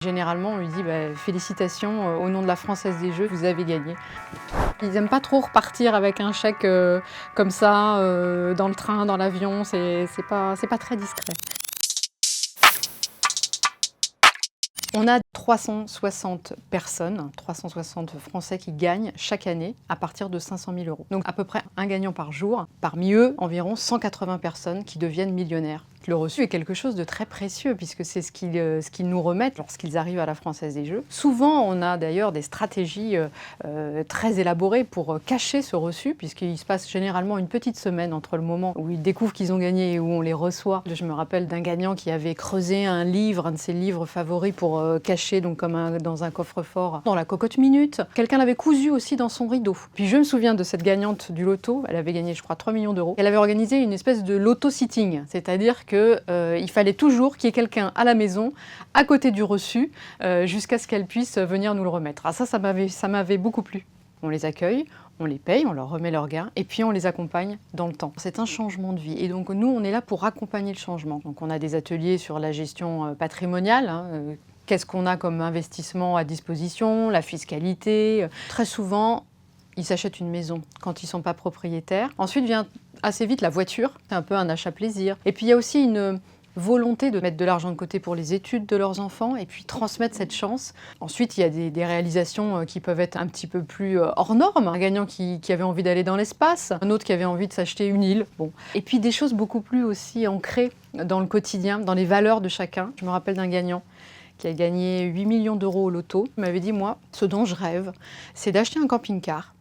Généralement, on lui dit félicitations au nom de la Française des Jeux, vous avez gagné. Ils n'aiment pas trop repartir avec un chèque comme ça, dans le train, dans l'avion, c'est pas très discret. On a 360 personnes, 360 Français qui gagnent chaque année à partir de 500 000 €. Donc à peu près un gagnant par jour. Parmi eux, environ 180 personnes qui deviennent millionnaires. Le reçu est quelque chose de très précieux puisque c'est ce qu'ils nous remettent lorsqu'ils arrivent à la Française des Jeux. Souvent, on a d'ailleurs des stratégies très élaborées pour cacher ce reçu puisqu'il se passe généralement une petite semaine entre le moment où ils découvrent qu'ils ont gagné et où on les reçoit. Je me rappelle d'un gagnant qui avait creusé un livre, un de ses livres favoris pour cacher donc dans un coffre-fort dans la cocotte minute. Quelqu'un l'avait cousu aussi dans son rideau. Puis je me souviens de cette gagnante du loto, elle avait gagné je crois 3 millions d'euros. Elle avait organisé une espèce de loto-sitting, c'est-à-dire qu'il fallait toujours qu'il y ait quelqu'un à la maison, à côté du reçu, jusqu'à ce qu'elle puisse venir nous le remettre. Ah, ça m'avait beaucoup plu. On les accueille, on les paye, on leur remet leur gain, et puis on les accompagne dans le temps. C'est un changement de vie. Et donc nous, on est là pour accompagner le changement. Donc on a des ateliers sur la gestion patrimoniale, qu'est-ce qu'on a comme investissement à disposition, la fiscalité. Très souvent, ils s'achètent une maison quand ils ne sont pas propriétaires. Ensuite vient assez vite la voiture, c'est un peu un achat plaisir. Et puis il y a aussi une volonté de mettre de l'argent de côté pour les études de leurs enfants et puis transmettre cette chance. Ensuite, il y a des réalisations qui peuvent être un petit peu plus hors normes. Un gagnant qui avait envie d'aller dans l'espace, un autre qui avait envie de s'acheter une île. Bon. Et puis des choses beaucoup plus aussi ancrées dans le quotidien, dans les valeurs de chacun. Je me rappelle d'un gagnant qui a gagné 8 millions d'euros au loto. Il m'avait dit, moi, ce dont je rêve, c'est d'acheter un camping-car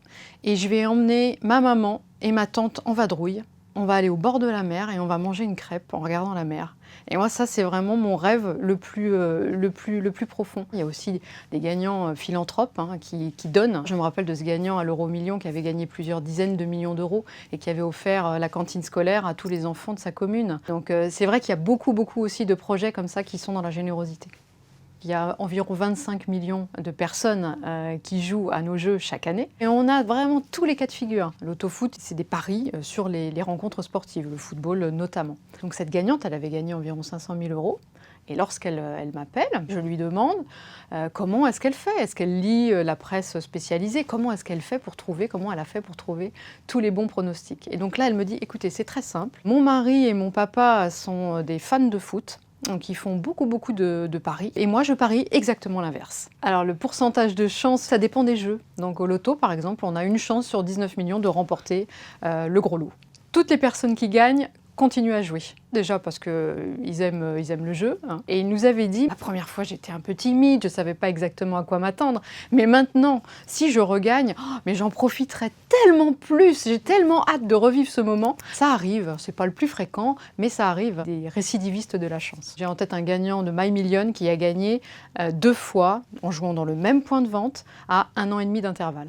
et je vais emmener ma maman et ma tante en vadrouille. On va aller au bord de la mer et on va manger une crêpe en regardant la mer. Et moi, ça, c'est vraiment mon rêve le plus profond. Il y a aussi des gagnants philanthropes qui donnent. Je me rappelle de ce gagnant à l'euro-million qui avait gagné plusieurs dizaines de millions d'euros et qui avait offert la cantine scolaire à tous les enfants de sa commune. Donc c'est vrai qu'il y a beaucoup aussi de projets comme ça qui sont dans la générosité. Il y a environ 25 millions de personnes qui jouent à nos jeux chaque année. Et on a vraiment tous les cas de figure. L'autofoot, c'est des paris sur les rencontres sportives, le football notamment. Donc cette gagnante, elle avait gagné environ 500 000 €. Et lorsqu'elle m'appelle, je lui demande comment est-ce qu'elle fait. Est-ce qu'elle lit la presse spécialisée? Comment est-ce qu'elle fait pour trouver, comment elle a fait pour trouver tous les bons pronostics? Et donc là, elle me dit, écoutez, c'est très simple. Mon mari et mon papa sont des fans de foot. Donc ils font beaucoup de paris. Et moi, je parie exactement l'inverse. Alors le pourcentage de chance, ça dépend des jeux. Donc au loto, par exemple, on a une chance sur 19 millions de remporter le gros lot. Toutes les personnes qui gagnent continuent à jouer. Déjà parce qu'ils aiment le jeu. Et il nous avait dit, la première fois j'étais un peu timide, je ne savais pas exactement à quoi m'attendre. Mais maintenant, si je regagne, mais j'en profiterai tellement plus, j'ai tellement hâte de revivre ce moment. Ça arrive, c'est pas le plus fréquent, mais ça arrive. Des récidivistes de la chance. J'ai en tête un gagnant de My Million qui a gagné 2 fois en jouant dans le même point de vente à 1 an et demi d'intervalle.